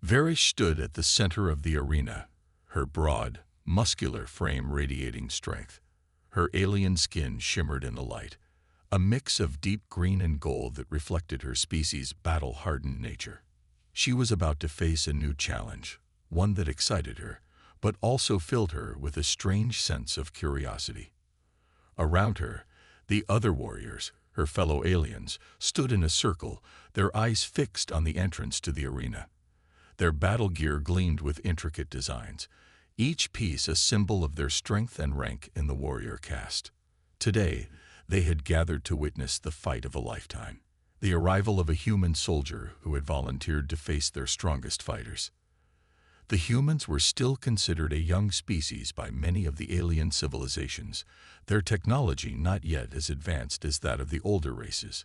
Varish stood at the center of the arena, her broad, muscular frame radiating strength. Her alien skin shimmered in the light, a mix of deep green and gold that reflected her species' battle-hardened nature. She was about to face a new challenge, one that excited her, but also filled her with a strange sense of curiosity. Around her, the other warriors, her fellow aliens, stood in a circle, their eyes fixed on the entrance to the arena. Their battle gear gleamed with intricate designs, each piece a symbol of their strength and rank in the warrior caste. Today, they had gathered to witness the fight of a lifetime, the arrival of a human soldier who had volunteered to face their strongest fighters. The humans were still considered a young species by many of the alien civilizations, their technology not yet as advanced as that of the older races,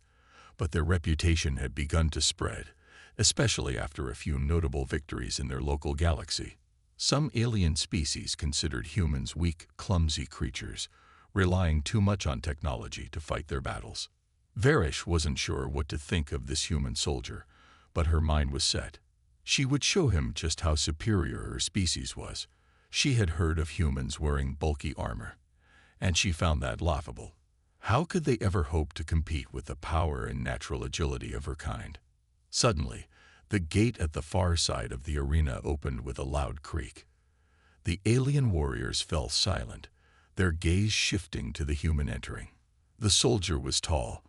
but their reputation had begun to spread, especially after a few notable victories in their local galaxy. Some alien species considered humans weak, clumsy creatures, relying too much on technology to fight their battles. Varish wasn't sure what to think of this human soldier, but her mind was set. She would show him just how superior her species was. She had heard of humans wearing bulky armor, and she found that laughable. How could they ever hope to compete with the power and natural agility of her kind? Suddenly, the gate at the far side of the arena opened with a loud creak. The alien warriors fell silent, their gaze shifting to the human entering. The soldier was tall,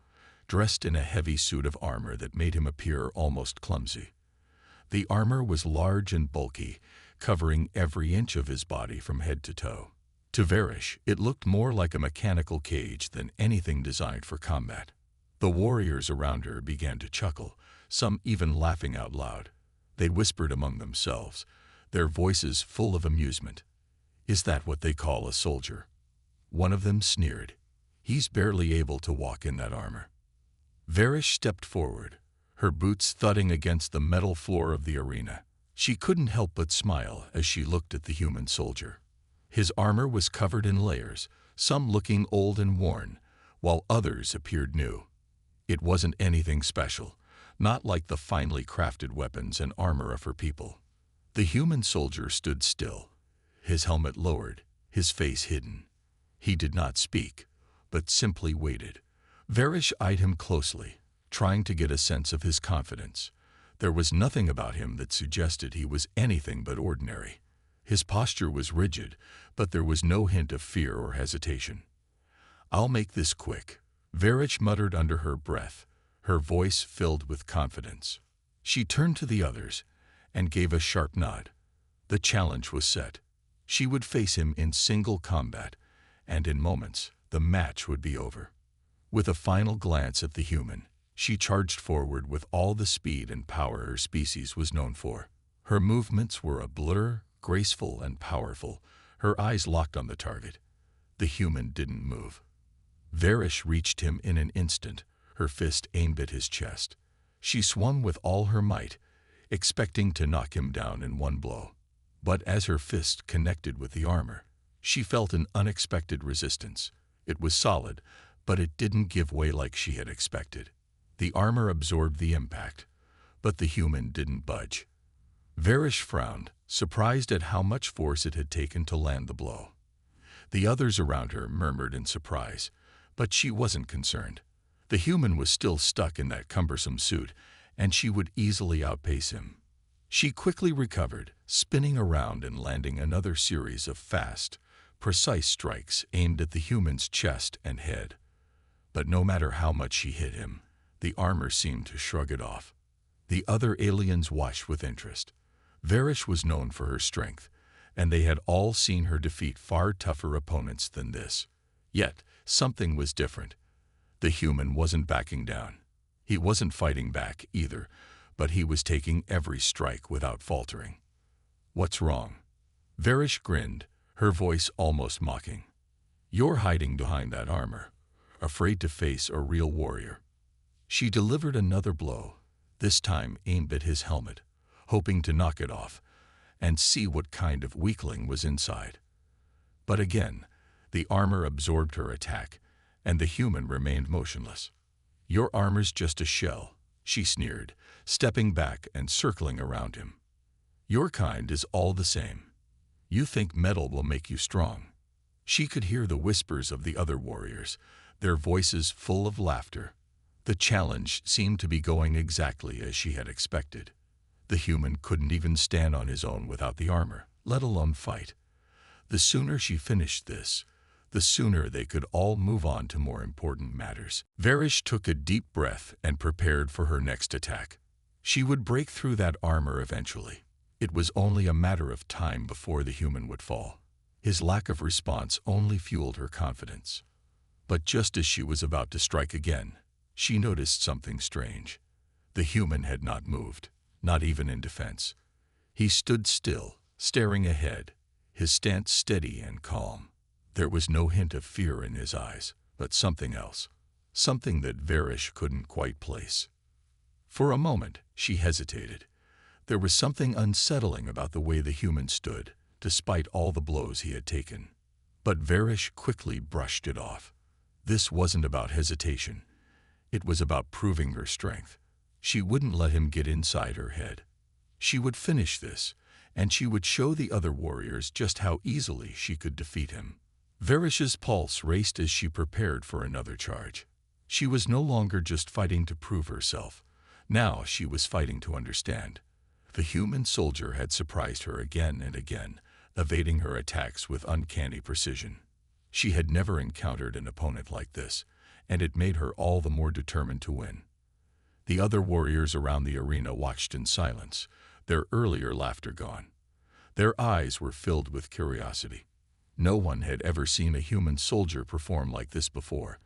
dressed in a heavy suit of armor that made him appear almost clumsy. The armor was large and bulky, covering every inch of his body from head to toe. To Varish, it looked more like a mechanical cage than anything designed for combat. The warriors around her began to chuckle, some even laughing out loud. They whispered among themselves, their voices full of amusement. "Is that what they call a soldier?" One of them sneered. "He's barely able to walk in that armor." Varish stepped forward, her boots thudding against the metal floor of the arena. She couldn't help but smile as she looked at the human soldier. His armor was covered in layers, some looking old and worn, while others appeared new. It wasn't anything special, not like the finely crafted weapons and armor of her people. The human soldier stood still, his helmet lowered, his face hidden. He did not speak, but simply waited. Varish eyed him closely, trying to get a sense of his confidence. There was nothing about him that suggested he was anything but ordinary. His posture was rigid, but there was no hint of fear or hesitation. "I'll make this quick," Varish muttered under her breath, her voice filled with confidence. She turned to the others and gave a sharp nod. The challenge was set. She would face him in single combat, and in moments, the match would be over. With a final glance at the human, she charged forward with all the speed and power her species was known for. Her movements were a blur, graceful and powerful, her eyes locked on the target. The human didn't move. Varish reached him in an instant, her fist aimed at his chest. She swung with all her might, expecting to knock him down in one blow. But as her fist connected with the armor, she felt an unexpected resistance. It was solid, but it didn't give way like she had expected. The armor absorbed the impact, but the human didn't budge. Varish frowned, surprised at how much force it had taken to land the blow. The others around her murmured in surprise, but she wasn't concerned. The human was still stuck in that cumbersome suit, and she would easily outpace him. She quickly recovered, spinning around and landing another series of fast, precise strikes aimed at the human's chest and head. But no matter how much she hit him, the armor seemed to shrug it off. The other aliens watched with interest. Varish was known for her strength, and they had all seen her defeat far tougher opponents than this. Yet, something was different. The human wasn't backing down. He wasn't fighting back either, but he was taking every strike without faltering. "What's wrong?" Varish grinned, her voice almost mocking. "You're hiding behind that armor, afraid to face a real warrior." She delivered another blow, this time aimed at his helmet, hoping to knock it off and see what kind of weakling was inside. But again, the armor absorbed her attack, and the human remained motionless. "Your armor's just a shell," she sneered, stepping back and circling around him. Your kind is all the same. You think metal will make you strong." She could hear the whispers of the other warriors, their voices full of laughter. The challenge seemed to be going exactly as she had expected. The human couldn't even stand on his own without the armor, let alone fight. The sooner she finished this, the sooner they could all move on to more important matters. Varish took a deep breath and prepared for her next attack. She would break through that armor eventually. It was only a matter of time before the human would fall. His lack of response only fueled her confidence. But just as she was about to strike again, she noticed something strange. The human had not moved, not even in defense. He stood still, staring ahead, his stance steady and calm. There was no hint of fear in his eyes, but something else, something that Varish couldn't quite place. For a moment, she hesitated. There was something unsettling about the way the human stood, despite all the blows he had taken. But Varish quickly brushed it off. This wasn't about hesitation. It was about proving her strength. She wouldn't let him get inside her head. She would finish this, and she would show the other warriors just how easily she could defeat him. Varish's pulse raced as she prepared for another charge. She was no longer just fighting to prove herself. Now she was fighting to understand. The human soldier had surprised her again and again, evading her attacks with uncanny precision. She had never encountered an opponent like this, and it made her all the more determined to win. The other warriors around the arena watched in silence, their earlier laughter gone. Their eyes were filled with curiosity. No one had ever seen a human soldier perform like this before.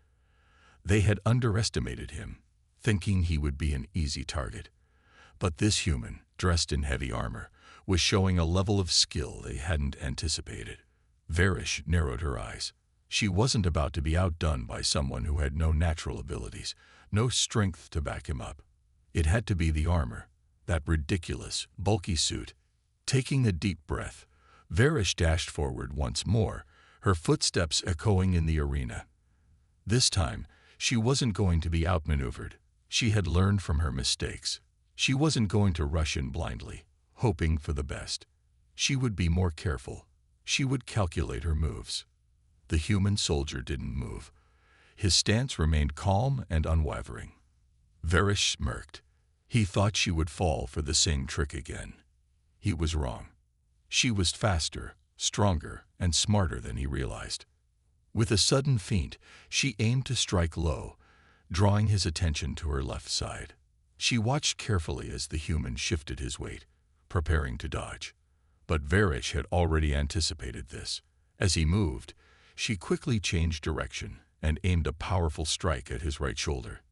They had underestimated him, thinking he would be an easy target. But this human, dressed in heavy armor, was showing a level of skill they hadn't anticipated. Varish narrowed her eyes. She wasn't about to be outdone by someone who had no natural abilities, no strength to back him up. It had to be the armor, that ridiculous, bulky suit. Taking a deep breath, Varish dashed forward once more, her footsteps echoing in the arena. This time, she wasn't going to be outmaneuvered. She had learned from her mistakes. She wasn't going to rush in blindly, hoping for the best. She would be more careful. She would calculate her moves. The human soldier didn't move. His stance remained calm and unwavering. Varish smirked. He thought she would fall for the same trick again. He was wrong. She was faster, stronger, and smarter than he realized. With a sudden feint, she aimed to strike low, drawing his attention to her left side. She watched carefully as the human shifted his weight, preparing to dodge. But Varish had already anticipated this. As he moved, she quickly changed direction and aimed a powerful strike at his right shoulder.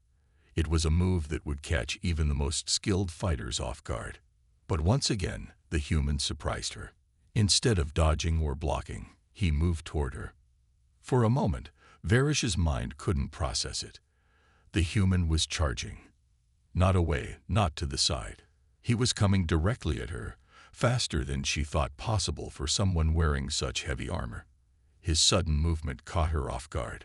It was a move that would catch even the most skilled fighters off guard. But once again, the human surprised her. Instead of dodging or blocking, he moved toward her. For a moment, Varish's mind couldn't process it. The human was charging. Not away, not to the side. He was coming directly at her, faster than she thought possible for someone wearing such heavy armor. His sudden movement caught her off guard.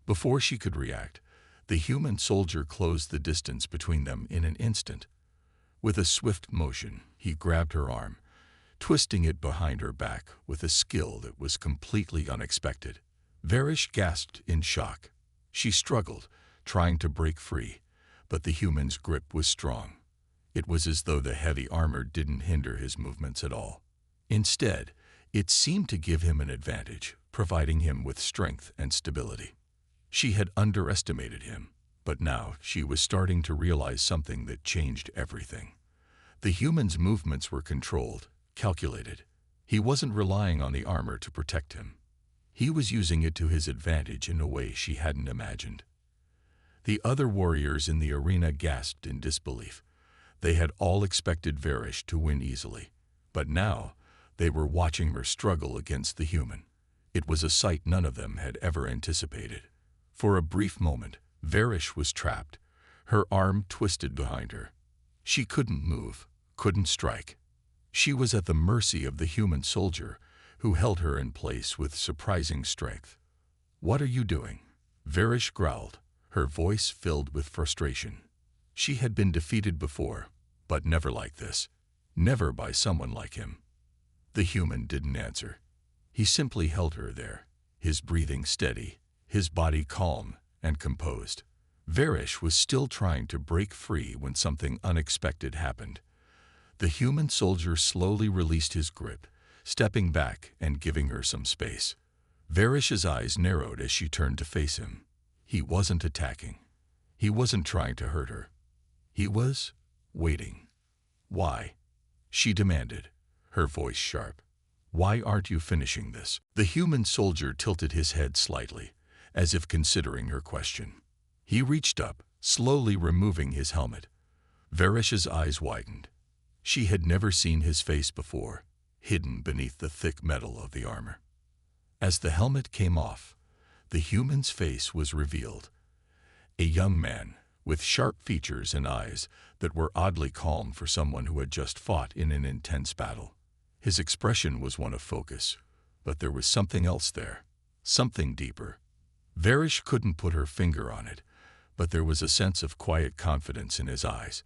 Before she could react, the human soldier closed the distance between them in an instant. With a swift motion, he grabbed her arm, twisting it behind her back with a skill that was completely unexpected. Varish gasped in shock. She struggled, trying to break free, but the human's grip was strong. It was as though the heavy armor didn't hinder his movements at all. Instead, it seemed to give him an advantage, providing him with strength and stability. She had underestimated him, but now she was starting to realize something that changed everything. The human's movements were controlled, calculated. He wasn't relying on the armor to protect him. He was using it to his advantage in a way she hadn't imagined. The other warriors in the arena gasped in disbelief. They had all expected Varish to win easily, but now they were watching her struggle against the human. It was a sight none of them had ever anticipated. For a brief moment, Varish was trapped, her arm twisted behind her. She couldn't move, couldn't strike. She was at the mercy of the human soldier, who held her in place with surprising strength. "What are you doing?" Varish growled, her voice filled with frustration. She had been defeated before, but never like this. Never by someone like him. The human didn't answer. He simply held her there, his breathing steady, his body calm and composed. Varish was still trying to break free when something unexpected happened. The human soldier slowly released his grip, stepping back and giving her some space. Varish's eyes narrowed as she turned to face him. He wasn't attacking. He wasn't trying to hurt her. He was waiting. Why? She demanded, her voice sharp. Why aren't you finishing this? The human soldier tilted his head slightly, as if considering her question. He reached up, slowly removing his helmet. Varish's eyes widened. She had never seen his face before, hidden beneath the thick metal of the armor. As the helmet came off, the human's face was revealed. A young man, with sharp features and eyes that were oddly calm for someone who had just fought in an intense battle. His expression was one of focus, but there was something else there, something deeper. Varish couldn't put her finger on it, but there was a sense of quiet confidence in his eyes.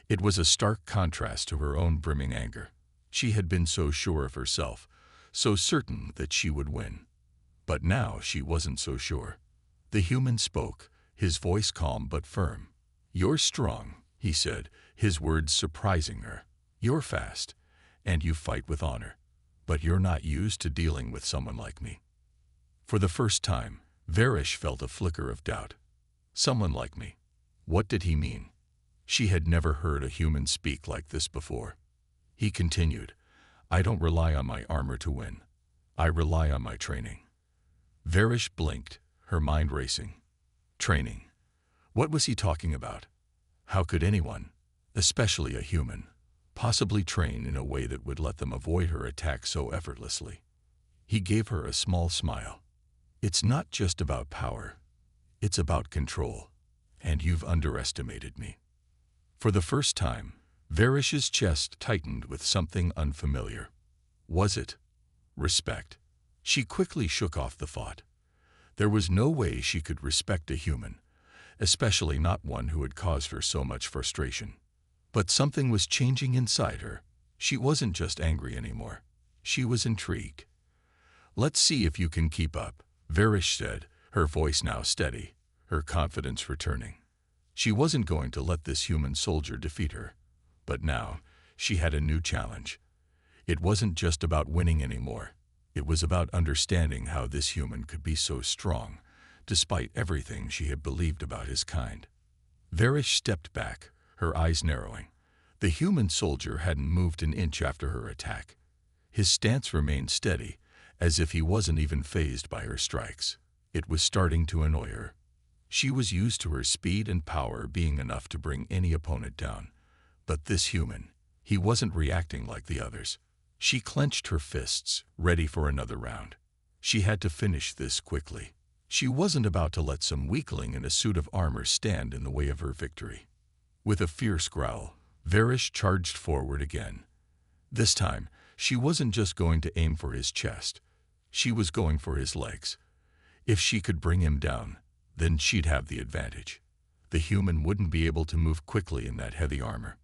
It was a stark contrast to her own brimming anger. She had been so sure of herself, so certain that she would win. But now she wasn't so sure. The human spoke, his voice calm but firm. "You're strong," he said, his words surprising her. "You're fast, and you fight with honor. But you're not used to dealing with someone like me." For the first time, Varish felt a flicker of doubt. Someone like me. What did he mean? She had never heard a human speak like this before. He continued, "I don't rely on my armor to win. I rely on my training." Varish blinked, her mind racing. Training. What was he talking about? How could anyone, especially a human, possibly train in a way that would let them avoid her attack so effortlessly? He gave her a small smile. "It's not just about power. It's about control. And you've underestimated me." For the first time, Varish's chest tightened with something unfamiliar. Was it respect? She quickly shook off the thought. There was no way she could respect a human, especially not one who had caused her so much frustration. But something was changing inside her. She wasn't just angry anymore. She was intrigued. "Let's see if you can keep up," Varish said, her voice now steady, her confidence returning. She wasn't going to let this human soldier defeat her. But now, she had a new challenge. It wasn't just about winning anymore. It was about understanding how this human could be so strong, despite everything she had believed about his kind. Varish stepped back, her eyes narrowing. The human soldier hadn't moved an inch after her attack. His stance remained steady, as if he wasn't even fazed by her strikes. It was starting to annoy her. She was used to her speed and power being enough to bring any opponent down. But this human, he wasn't reacting like the others. She clenched her fists, ready for another round. She had to finish this quickly. She wasn't about to let some weakling in a suit of armor stand in the way of her victory. With a fierce growl, Varish charged forward again. This time, she wasn't just going to aim for his chest. She was going for his legs. If she could bring him down, then she'd have the advantage. The human wouldn't be able to move quickly in that heavy armor.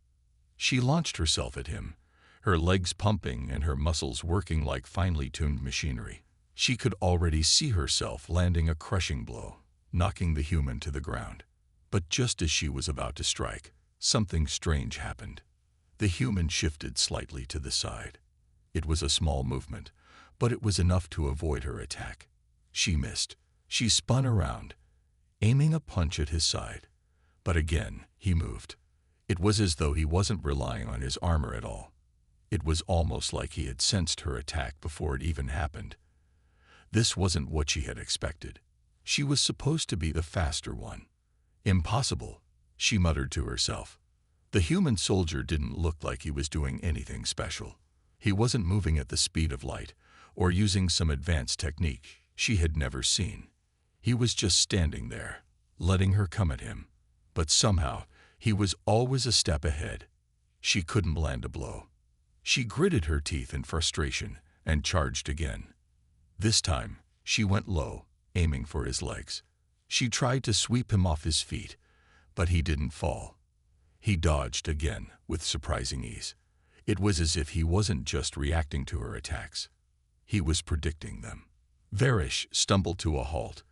She launched herself at him, her legs pumping and her muscles working like finely tuned machinery. She could already see herself landing a crushing blow, knocking the human to the ground. But just as she was about to strike, something strange happened. The human shifted slightly to the side. It was a small movement, but it was enough to avoid her attack. She missed. She spun around, aiming a punch at his side. But again, he moved. It was as though he wasn't relying on his armor at all. It was almost like he had sensed her attack before it even happened. This wasn't what she had expected. She was supposed to be the faster one. "Impossible," she muttered to herself. The human soldier didn't look like he was doing anything special. He wasn't moving at the speed of light or using some advanced technique she had never seen. He was just standing there, letting her come at him. But somehow, he was always a step ahead. She couldn't land a blow. She gritted her teeth in frustration and charged again. This time, she went low, aiming for his legs. She tried to sweep him off his feet, but he didn't fall. He dodged again with surprising ease. It was as if he wasn't just reacting to her attacks. He was predicting them. Varish stumbled to a halt,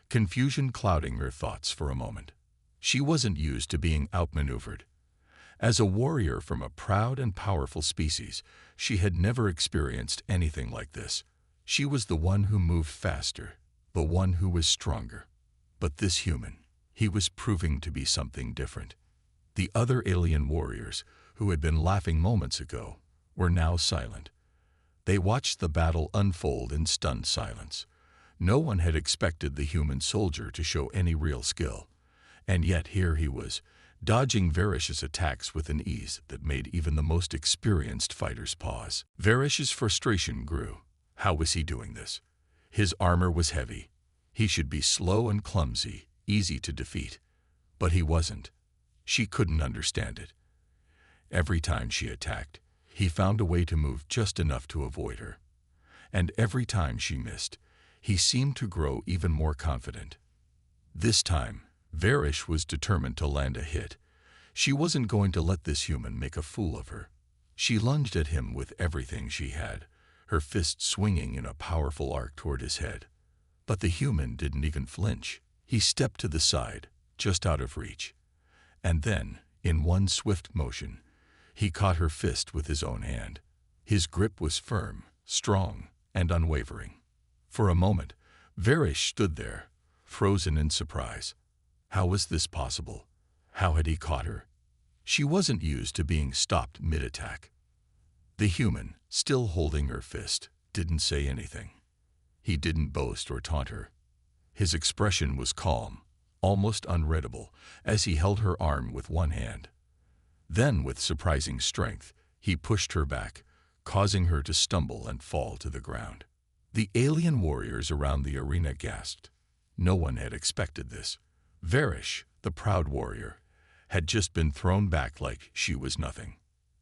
confusion clouding her thoughts for a moment. She wasn't used to being outmaneuvered. As a warrior from a proud and powerful species, she had never experienced anything like this. She was the one who moved faster, the one who was stronger. But this human, he was proving to be something different. The other alien warriors, who had been laughing moments ago, were now silent. They watched the battle unfold in stunned silence. No one had expected the human soldier to show any real skill. And yet here he was, dodging Varish's attacks with an ease that made even the most experienced fighters pause. Varish's frustration grew. How was he doing this? His armor was heavy. He should be slow and clumsy, easy to defeat. But he wasn't. She couldn't understand it. Every time she attacked, he found a way to move just enough to avoid her. And every time she missed, he seemed to grow even more confident. This time, Varish was determined to land a hit. She wasn't going to let this human make a fool of her. She lunged at him with everything she had, her fist swinging in a powerful arc toward his head. But the human didn't even flinch. He stepped to the side, just out of reach. And then, in one swift motion, he caught her fist with his own hand. His grip was firm, strong, and unwavering. For a moment, Varish stood there, frozen in surprise. How was this possible? How had he caught her? She wasn't used to being stopped mid-attack. The human, still holding her fist, didn't say anything. He didn't boast or taunt her. His expression was calm, almost unreadable, as he held her arm with one hand. Then, with surprising strength, he pushed her back, causing her to stumble and fall to the ground. The alien warriors around the arena gasped. No one had expected this. Varish, the proud warrior, had just been thrown back like she was nothing.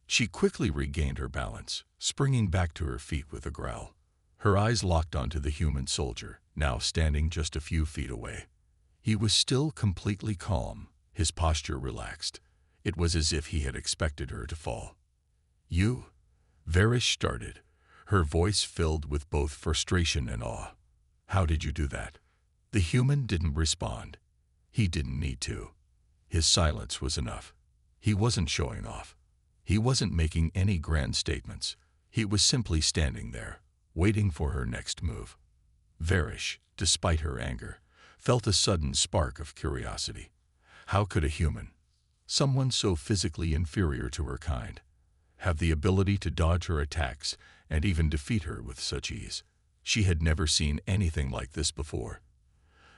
She quickly regained her balance, springing back to her feet with a growl. Her eyes locked onto the human soldier, now standing just a few feet away. He was still completely calm, his posture relaxed. It was as if he had expected her to fall. "You?" Varish started, her voice filled with both frustration and awe. "How did you do that?" The human didn't respond. He didn't need to. His silence was enough. He wasn't showing off. He wasn't making any grand statements. He was simply standing there, waiting for her next move. Varish, despite her anger, felt a sudden spark of curiosity. How could a human, someone so physically inferior to her kind, have the ability to dodge her attacks and even defeat her with such ease? She had never seen anything like this before.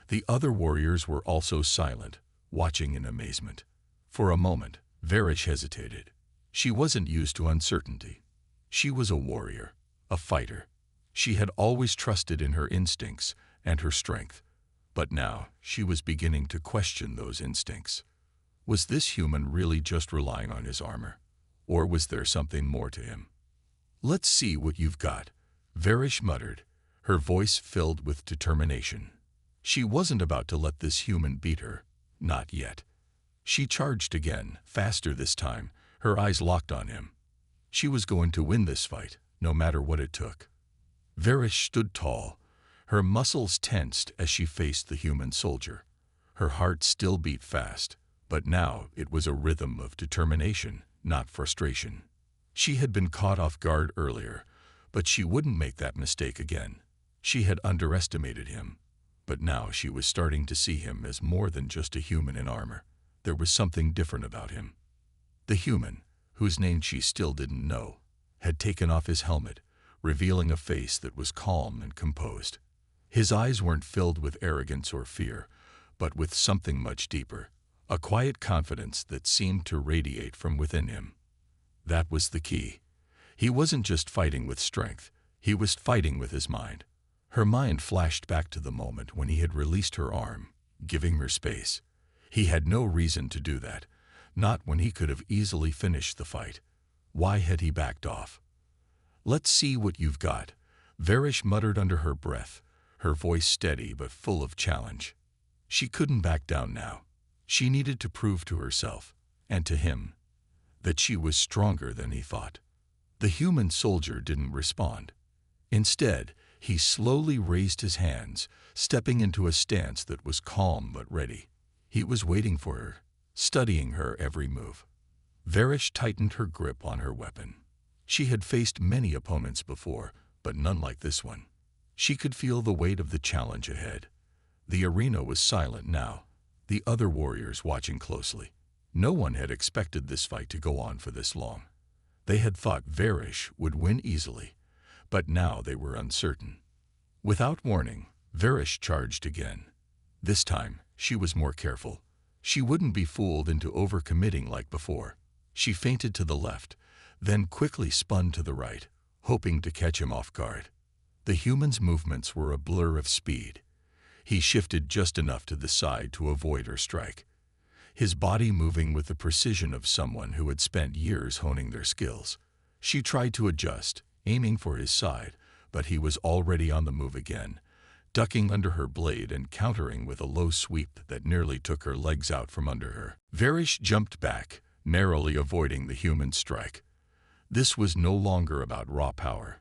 The other warriors were also silent, watching in amazement. For a moment, Varish hesitated. She wasn't used to uncertainty. She was a warrior, a fighter. She had always trusted in her instincts and her strength. But now, she was beginning to question those instincts. Was this human really just relying on his armor? Or was there something more to him? "Let's see what you've got," Varish muttered, her voice filled with determination. She wasn't about to let this human beat her. Not yet. She charged again, faster this time, her eyes locked on him. She was going to win this fight, no matter what it took. Varish stood tall, her muscles tensed as she faced the human soldier. Her heart still beat fast, but now it was a rhythm of determination, not frustration. She had been caught off guard earlier, but she wouldn't make that mistake again. She had underestimated him. But now she was starting to see him as more than just a human in armor. There was something different about him. The human, whose name she still didn't know, had taken off his helmet, revealing a face that was calm and composed. His eyes weren't filled with arrogance or fear, but with something much deeper, a quiet confidence that seemed to radiate from within him. That was the key. He wasn't just fighting with strength, he was fighting with his mind. Her mind flashed back to the moment when he had released her arm, giving her space. He had no reason to do that, not when he could have easily finished the fight. Why had he backed off? "Let's see what you've got," Varish muttered under her breath, her voice steady but full of challenge. She couldn't back down now. She needed to prove to herself, and to him, that she was stronger than he thought. The human soldier didn't respond. Instead, he slowly raised his hands, stepping into a stance that was calm but ready. He was waiting for her, studying her every move. Varish tightened her grip on her weapon. She had faced many opponents before, but none like this one. She could feel the weight of the challenge ahead. The arena was silent now, the other warriors watching closely. No one had expected this fight to go on for this long. They had thought Varish would win easily, but now they were uncertain. Without warning, Varish charged again. This time, she was more careful. She wouldn't be fooled into overcommitting like before. She feinted to the left, then quickly spun to the right, hoping to catch him off guard. The human's movements were a blur of speed. He shifted just enough to the side to avoid her strike, his body moving with the precision of someone who had spent years honing their skills. She tried to adjust, aiming for his side, but he was already on the move again, ducking under her blade and countering with a low sweep that nearly took her legs out from under her. Varish jumped back, narrowly avoiding the human strike. This was no longer about raw power.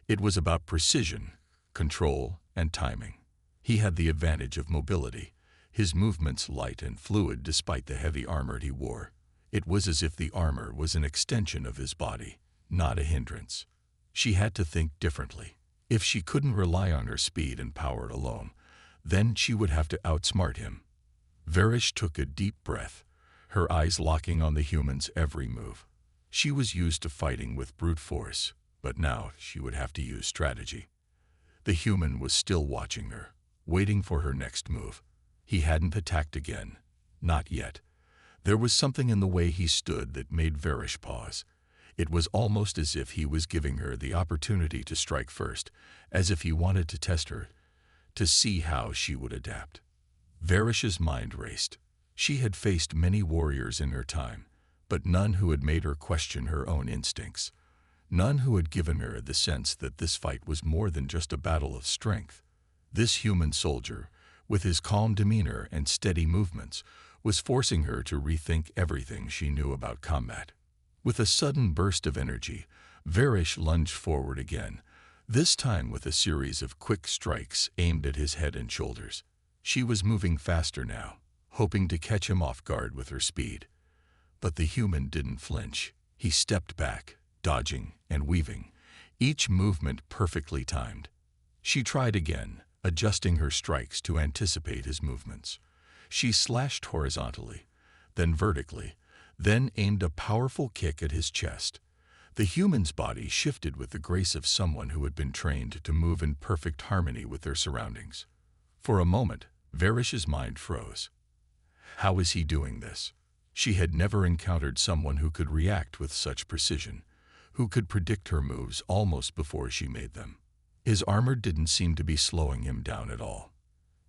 It was about precision, control, and timing. He had the advantage of mobility, his movements light and fluid despite the heavy armor he wore. It was as if the armor was an extension of his body, not a hindrance. She had to think differently. If she couldn't rely on her speed and power alone, then she would have to outsmart him. Varish took a deep breath, her eyes locking on the human's every move. She was used to fighting with brute force, but now she would have to use strategy. The human was still watching her, waiting for her next move. He hadn't attacked again. Not yet. There was something in the way he stood that made Varish pause. It was almost as if he was giving her the opportunity to strike first, as if he wanted to test her, to see how she would adapt. Varish's mind raced. She had faced many warriors in her time, but none who had made her question her own instincts. None who had given her the sense that this fight was more than just a battle of strength. This human soldier, with his calm demeanor and steady movements, was forcing her to rethink everything she knew about combat. With a sudden burst of energy, Varish lunged forward again, this time with a series of quick strikes aimed at his head and shoulders. She was moving faster now, hoping to catch him off guard with her speed. But the human didn't flinch. He stepped back, dodging and weaving, each movement perfectly timed. She tried again, adjusting her strikes to anticipate his movements. She slashed horizontally, then vertically, then aimed a powerful kick at his chest. The human's body shifted with the grace of someone who had been trained to move in perfect harmony with their surroundings. For a moment, Varish's mind froze. How was he doing this? She had never encountered someone who could react with such precision, who could predict her moves almost before she made them. His armor didn't seem to be slowing him down at all.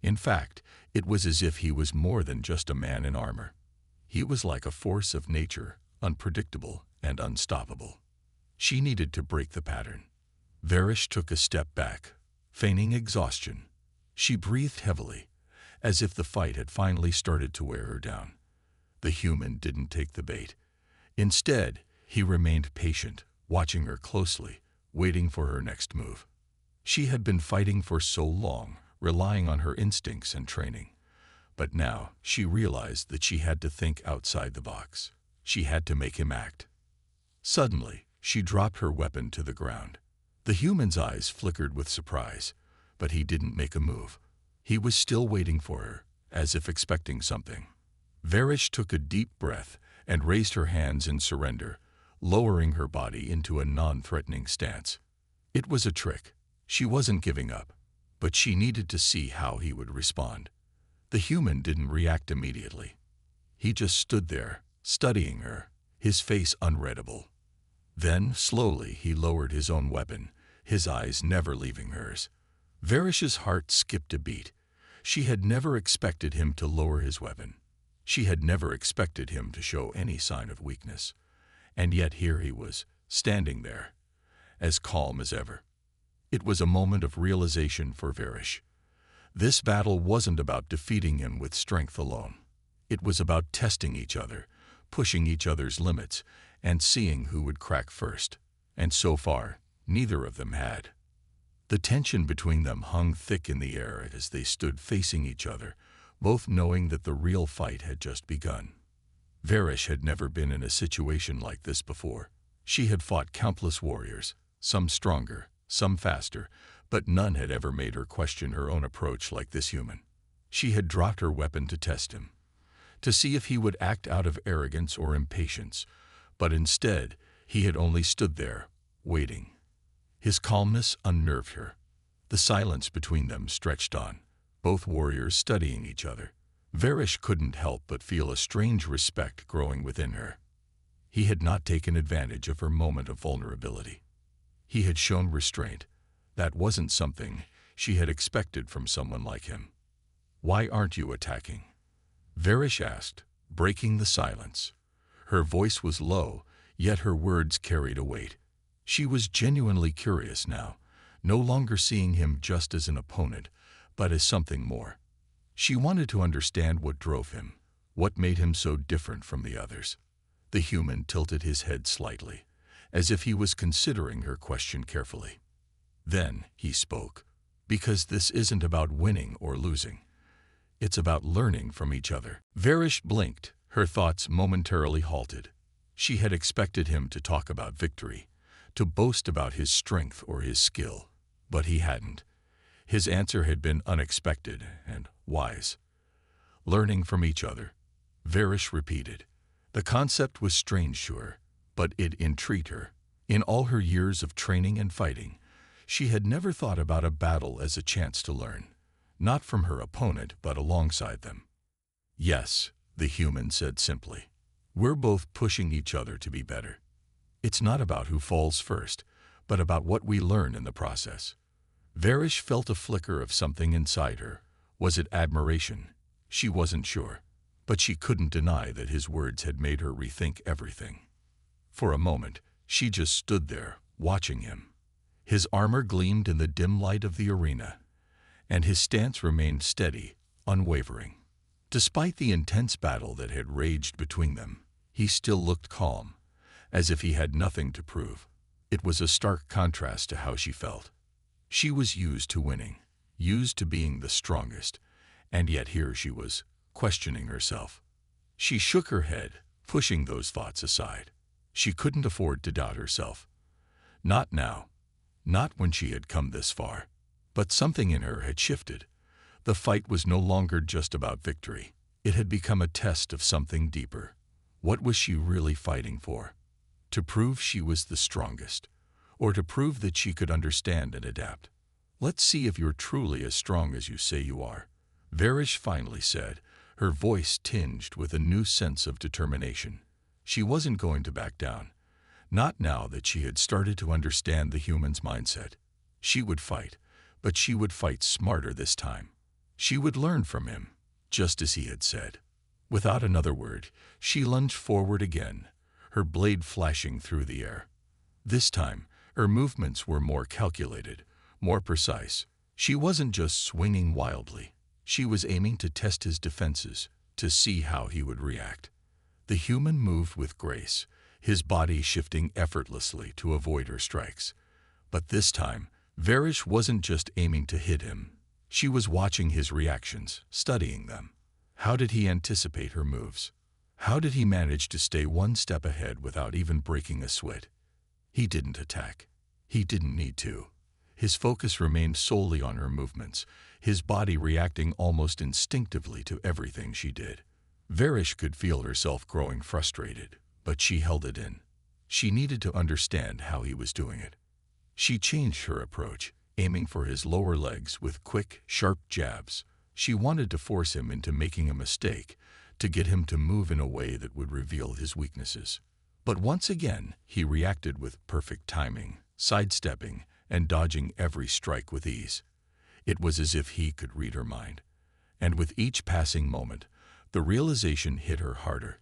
In fact, it was as if he was more than just a man in armor. He was like a force of nature, unpredictable and unstoppable. She needed to break the pattern. Varish took a step back, feigning exhaustion. She breathed heavily, as if the fight had finally started to wear her down. The human didn't take the bait. Instead, he remained patient, watching her closely, waiting for her next move. She had been fighting for so long, relying on her instincts and training. But now she realized that she had to think outside the box. She had to make him act. Suddenly, she dropped her weapon to the ground. The human's eyes flickered with surprise, but he didn't make a move. He was still waiting for her, as if expecting something. Varish took a deep breath and raised her hands in surrender, lowering her body into a non-threatening stance. It was a trick. She wasn't giving up, but she needed to see how he would respond. The human didn't react immediately. He just stood there, studying her, his face unreadable. Then, slowly, he lowered his own weapon, his eyes never leaving hers. Varish's heart skipped a beat. She had never expected him to lower his weapon. She had never expected him to show any sign of weakness. And yet here he was, standing there, as calm as ever. It was a moment of realization for Varish. This battle wasn't about defeating him with strength alone. It was about testing each other, pushing each other's limits, and seeing who would crack first. And so far, neither of them had. The tension between them hung thick in the air as they stood facing each other, both knowing that the real fight had just begun. Varish had never been in a situation like this before. She had fought countless warriors, some stronger, some faster, but none had ever made her question her own approach like this human. She had dropped her weapon to test him, to see if he would act out of arrogance or impatience, but instead he had only stood there, waiting. His calmness unnerved her. The silence between them stretched on, both warriors studying each other. Varish couldn't help but feel a strange respect growing within her. He had not taken advantage of her moment of vulnerability. He had shown restraint. That wasn't something she had expected from someone like him. "Why aren't you attacking?" Varish asked, breaking the silence. Her voice was low, yet her words carried a weight. She was genuinely curious now, no longer seeing him just as an opponent, but as something more. She wanted to understand what drove him, what made him so different from the others. The human tilted his head slightly, as if he was considering her question carefully. Then he spoke, "Because this isn't about winning or losing. It's about learning from each other." Varish blinked, her thoughts momentarily halted. She had expected him to talk about victory, to boast about his strength or his skill, but he hadn't. His answer had been unexpected and wise. "Learning from each other," Varish repeated. The concept was strange to her, but it intrigued her. In all her years of training and fighting, she had never thought about a battle as a chance to learn, not from her opponent but alongside them. "Yes," the human said simply. "We're both pushing each other to be better. It's not about who falls first, but about what we learn in the process." Varish felt a flicker of something inside her. Was it admiration? She wasn't sure, but she couldn't deny that his words had made her rethink everything. For a moment, she just stood there, watching him. His armor gleamed in the dim light of the arena, and his stance remained steady, unwavering. Despite the intense battle that had raged between them, he still looked calm, as if he had nothing to prove. It was a stark contrast to how she felt. She was used to winning, used to being the strongest, and yet here she was, questioning herself. She shook her head, pushing those thoughts aside. She couldn't afford to doubt herself. Not now, not when she had come this far. But something in her had shifted. The fight was no longer just about victory. It had become a test of something deeper. What was she really fighting for? To prove she was the strongest, or to prove that she could understand and adapt? "Let's see if you're truly as strong as you say you are," Varish finally said, her voice tinged with a new sense of determination. She wasn't going to back down, not now that she had started to understand the human's mindset. She would fight, but she would fight smarter this time. She would learn from him, just as he had said. Without another word, she lunged forward again, her blade flashing through the air. This time, her movements were more calculated, more precise. She wasn't just swinging wildly. She was aiming to test his defenses, to see how he would react. The human moved with grace, his body shifting effortlessly to avoid her strikes. But this time, Varish wasn't just aiming to hit him. She was watching his reactions, studying them. How did he anticipate her moves? How did he manage to stay one step ahead without even breaking a sweat? He didn't attack. He didn't need to. His focus remained solely on her movements, his body reacting almost instinctively to everything she did. Varish could feel herself growing frustrated, but she held it in. She needed to understand how he was doing it. She changed her approach, aiming for his lower legs with quick, sharp jabs. She wanted to force him into making a mistake, to get him to move in a way that would reveal his weaknesses. But once again, he reacted with perfect timing, sidestepping and dodging every strike with ease. It was as if he could read her mind. And with each passing moment, the realization hit her harder.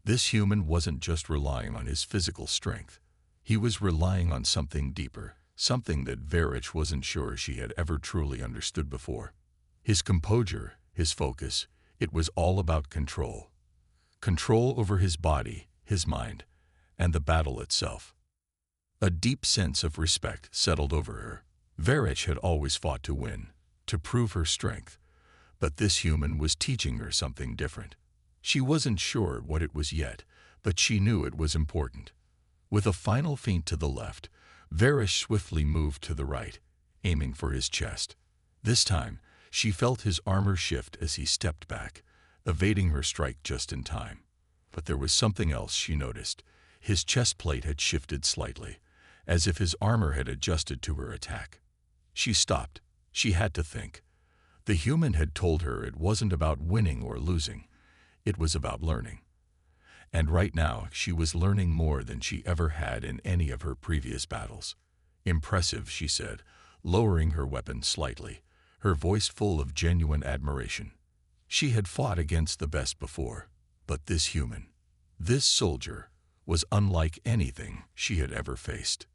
This human wasn't just relying on his physical strength. He was relying on something deeper, something that Varish wasn't sure she had ever truly understood before. His composure, his focus, it was all about control. Control over his body, his mind, and the battle itself. A deep sense of respect settled over her. Varish had always fought to win, to prove her strength, but this human was teaching her something different. She wasn't sure what it was yet, but she knew it was important. With a final feint to the left, Varish swiftly moved to the right, aiming for his chest. This time, she felt his armor shift as he stepped back, evading her strike just in time. But there was something else she noticed. His chest plate had shifted slightly, as if his armor had adjusted to her attack. She stopped. She had to think. The human had told her it wasn't about winning or losing. It was about learning. And right now, she was learning more than she ever had in any of her previous battles. Impressive, she said, lowering her weapon slightly, her voice full of genuine admiration. She had fought against the best before, but this human, this soldier, was unlike anything she had ever faced.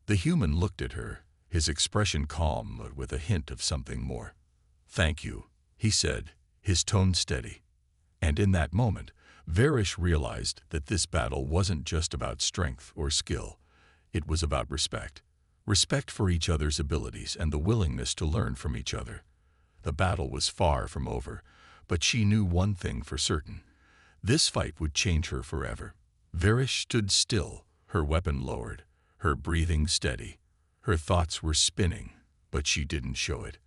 The human looked at her, his expression calm but with a hint of something more. "Thank you," he said, his tone steady. And in that moment, Varish realized that this battle wasn't just about strength or skill. It was about respect. Respect for each other's abilities and the willingness to learn from each other. The battle was far from over, but she knew one thing for certain. This fight would change her forever. Varish stood still, her weapon lowered, her breathing steady. Her thoughts were spinning, but she didn't show it.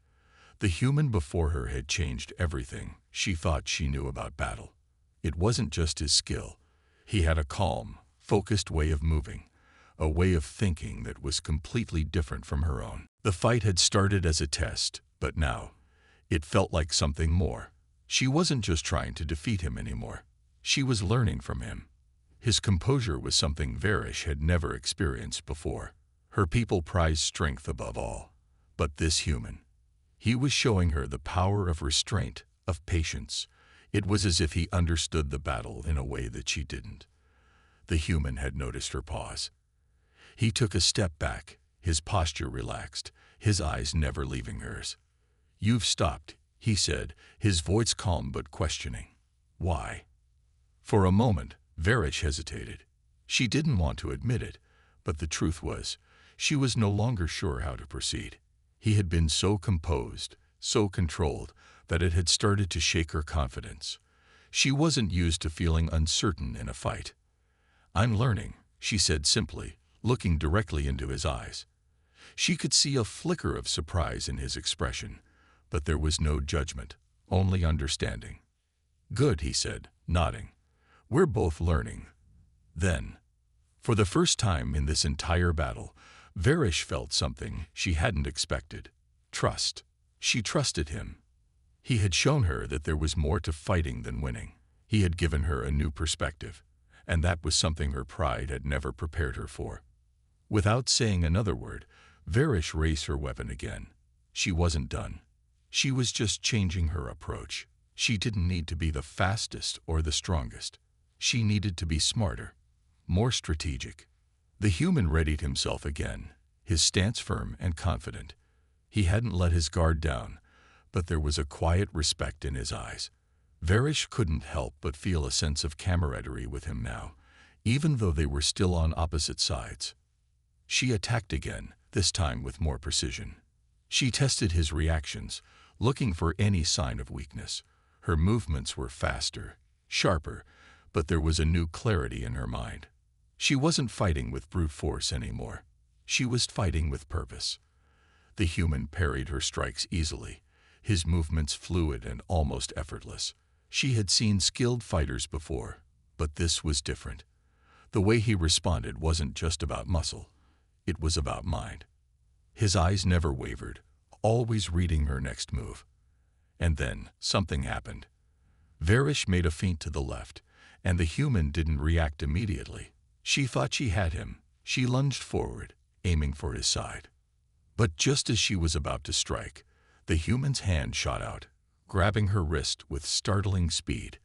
The human before her had changed everything she thought she knew about battle. It wasn't just his skill. He had a calm, focused way of moving, a way of thinking that was completely different from her own. The fight had started as a test, but now, it felt like something more. She wasn't just trying to defeat him anymore. She was learning from him. His composure was something Varish had never experienced before. Her people prized strength above all. But this human, he was showing her the power of restraint, of patience. It was as if he understood the battle in a way that she didn't. The human had noticed her pause. He took a step back, his posture relaxed, his eyes never leaving hers. "You've stopped," he said, his voice calm but questioning. "Why?" For a moment, Varish hesitated. She didn't want to admit it, but the truth was, she was no longer sure how to proceed. He had been so composed, so controlled, that it had started to shake her confidence. She wasn't used to feeling uncertain in a fight. "I'm learning," she said simply, looking directly into his eyes. She could see a flicker of surprise in his expression, but there was no judgment, only understanding. "Good," he said, nodding. "We're both learning." Then, for the first time in this entire battle, Varish felt something she hadn't expected. Trust. She trusted him. He had shown her that there was more to fighting than winning. He had given her a new perspective, and that was something her pride had never prepared her for. Without saying another word, Varish raised her weapon again. She wasn't done. She was just changing her approach. She didn't need to be the fastest or the strongest. She needed to be smarter, more strategic. The human readied himself again, his stance firm and confident. He hadn't let his guard down, but there was a quiet respect in his eyes. Varish couldn't help but feel a sense of camaraderie with him now, even though they were still on opposite sides. She attacked again, this time with more precision. She tested his reactions, looking for any sign of weakness. Her movements were faster, sharper, but there was a new clarity in her mind. She wasn't fighting with brute force anymore. She was fighting with purpose. The human parried her strikes easily, his movements fluid and almost effortless. She had seen skilled fighters before, but this was different. The way he responded wasn't just about muscle. It was about mind. His eyes never wavered, always reading her next move. And then something happened. Varish made a feint to the left, and the human didn't react immediately. She thought she had him. She lunged forward, aiming for his side. But just as she was about to strike, the human's hand shot out, grabbing her wrist with startling speed.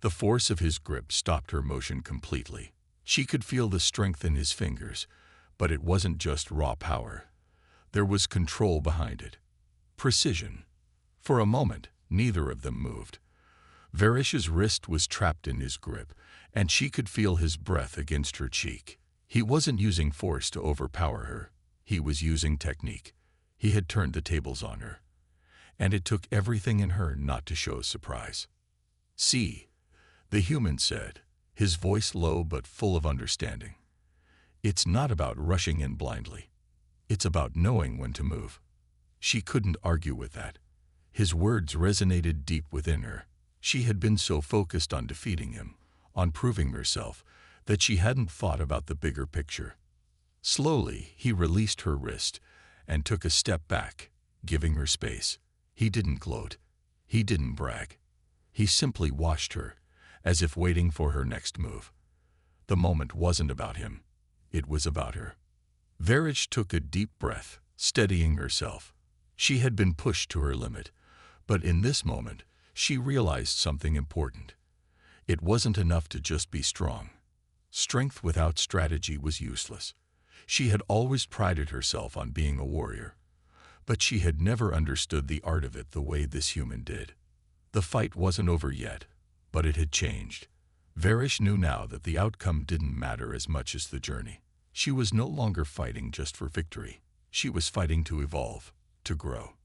The force of his grip stopped her motion completely. She could feel the strength in his fingers, but it wasn't just raw power. There was control behind it. Precision. For a moment, neither of them moved. Varish's wrist was trapped in his grip, and she could feel his breath against her cheek. He wasn't using force to overpower her. He was using technique. He had turned the tables on her. And it took everything in her not to show surprise. "See," the human said, his voice low but full of understanding. "It's not about rushing in blindly. It's about knowing when to move." She couldn't argue with that. His words resonated deep within her. She had been so focused on defeating him, on proving herself, that she hadn't thought about the bigger picture. Slowly, he released her wrist and took a step back, giving her space. He didn't gloat. He didn't brag. He simply watched her, as if waiting for her next move. The moment wasn't about him. It was about her. Varish took a deep breath, steadying herself. She had been pushed to her limit, but in this moment, she realized something important. It wasn't enough to just be strong. Strength without strategy was useless. She had always prided herself on being a warrior, but she had never understood the art of it the way this human did. The fight wasn't over yet, but it had changed. Varish knew now that the outcome didn't matter as much as the journey. She was no longer fighting just for victory. She was fighting to evolve, to grow.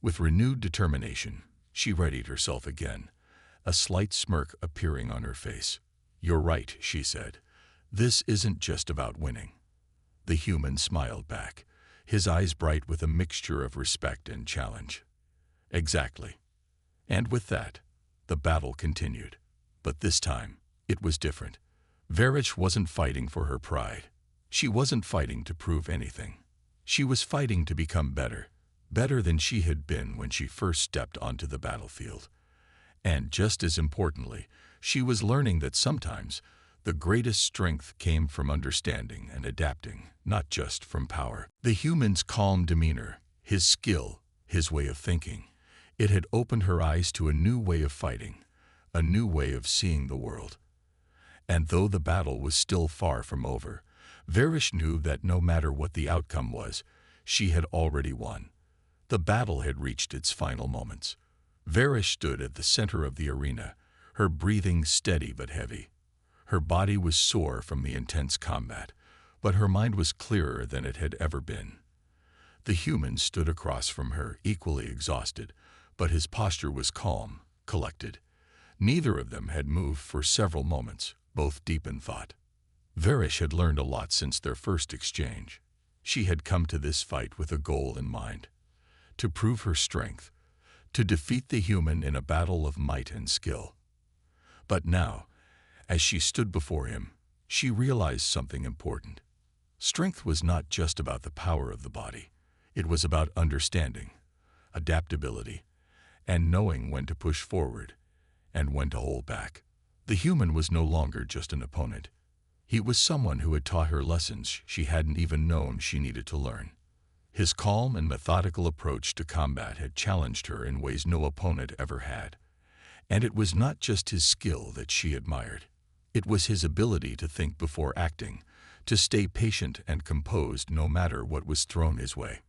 With renewed determination, she readied herself again, a slight smirk appearing on her face. "You're right," she said. "This isn't just about winning." The human smiled back, his eyes bright with a mixture of respect and challenge. "Exactly." And with that, the battle continued. But this time, it was different. Varish wasn't fighting for her pride. She wasn't fighting to prove anything. She was fighting to become better, better than she had been when she first stepped onto the battlefield. And just as importantly, she was learning that sometimes the greatest strength came from understanding and adapting, not just from power. The human's calm demeanor, his skill, his way of thinking, it had opened her eyes to a new way of fighting, a new way of seeing the world. And though the battle was still far from over, Varish knew that no matter what the outcome was, she had already won. The battle had reached its final moments. Varish stood at the center of the arena, her breathing steady but heavy. Her body was sore from the intense combat, but her mind was clearer than it had ever been. The human stood across from her, equally exhausted, but his posture was calm, collected. Neither of them had moved for several moments, both deep in thought. Varish had learned a lot since their first exchange. She had come to this fight with a goal in mind: to prove her strength, to defeat the human in a battle of might and skill. But now, as she stood before him, she realized something important. Strength was not just about the power of the body. It was about understanding, adaptability, and knowing when to push forward and when to hold back. The human was no longer just an opponent. He was someone who had taught her lessons she hadn't even known she needed to learn. His calm and methodical approach to combat had challenged her in ways no opponent ever had. And it was not just his skill that she admired. It was his ability to think before acting, to stay patient and composed no matter what was thrown his way.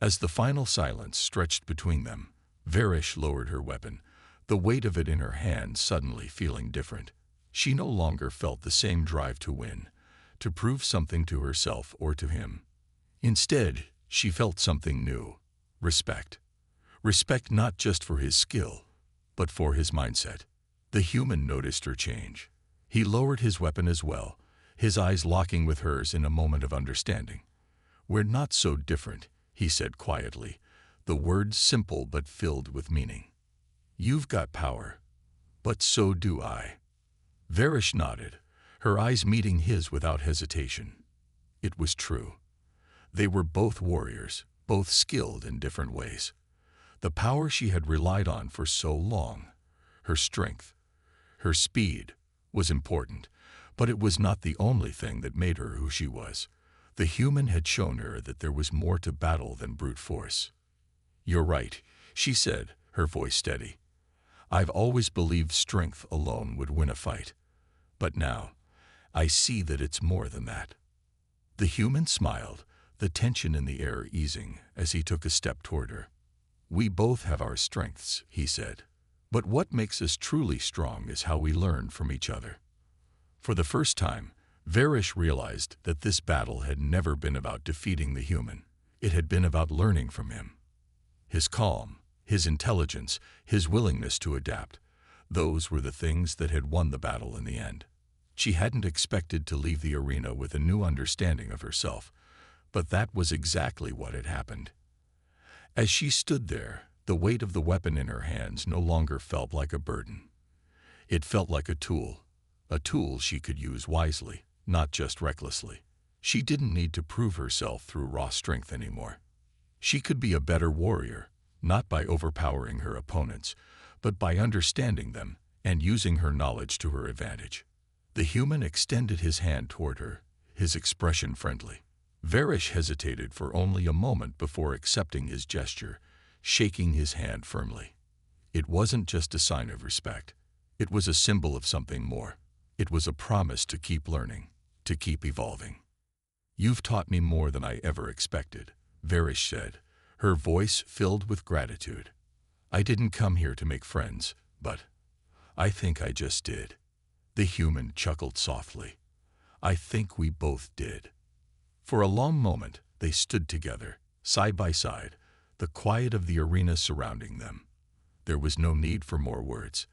As the final silence stretched between them, Varish lowered her weapon, the weight of it in her hand suddenly feeling different. She no longer felt the same drive to win, to prove something to herself or to him. Instead, she felt something new: respect. Respect not just for his skill, but for his mindset. The human noticed her change. He lowered his weapon as well, his eyes locking with hers in a moment of understanding. "We're not so different," he said quietly, the words simple but filled with meaning. "You've got power, but so do I." Varish nodded, her eyes meeting his without hesitation. It was true. They were both warriors, both skilled in different ways. The power she had relied on for so long, her strength, her speed, was important, but it was not the only thing that made her who she was. The human had shown her that there was more to battle than brute force. "You're right," she said, her voice steady. "I've always believed strength alone would win a fight. But now, I see that it's more than that." The human smiled, the tension in the air easing as he took a step toward her. "We both have our strengths," he said. "But what makes us truly strong is how we learn from each other." For the first time, Varish realized that this battle had never been about defeating the human. It had been about learning from him. His calm, his intelligence, his willingness to adapt, those were the things that had won the battle in the end. She hadn't expected to leave the arena with a new understanding of herself, but that was exactly what had happened. As she stood there, the weight of the weapon in her hands no longer felt like a burden. It felt like a tool she could use wisely, not just recklessly. She didn't need to prove herself through raw strength anymore. She could be a better warrior, not by overpowering her opponents, but by understanding them and using her knowledge to her advantage. The human extended his hand toward her, his expression friendly. Varish hesitated for only a moment before accepting his gesture, shaking his hand firmly. It wasn't just a sign of respect. It was a symbol of something more. It was a promise to keep learning, to keep evolving. "You've taught me more than I ever expected," Varish said, her voice filled with gratitude. "I didn't come here to make friends, but I think I just did." The human chuckled softly. "I think we both did." For a long moment, they stood together, side by side, the quiet of the arena surrounding them. There was no need for more words.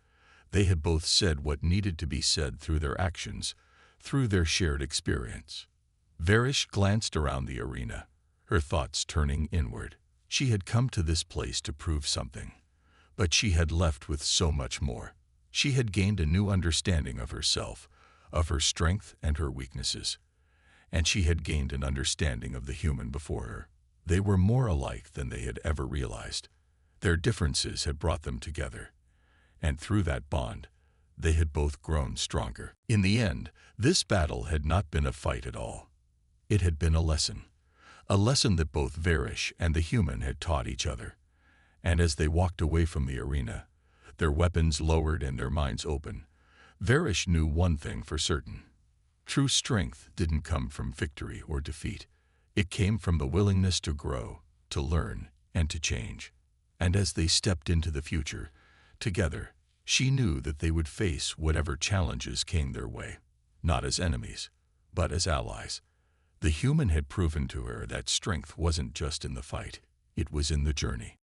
They had both said what needed to be said through their actions, through their shared experience. Varish glanced around the arena, her thoughts turning inward. She had come to this place to prove something, but she had left with so much more. She had gained a new understanding of herself, of her strength and her weaknesses, and she had gained an understanding of the human before her. They were more alike than they had ever realized. Their differences had brought them together, and through that bond, they had both grown stronger. In the end, this battle had not been a fight at all. It had been a lesson that both Varish and the human had taught each other. And as they walked away from the arena, their weapons lowered and their minds open, Varish knew one thing for certain. True strength didn't come from victory or defeat. It came from the willingness to grow, to learn, and to change. And as they stepped into the future, together, she knew that they would face whatever challenges came their way, not as enemies, but as allies. The human had proven to her that strength wasn't just in the fight, it was in the journey.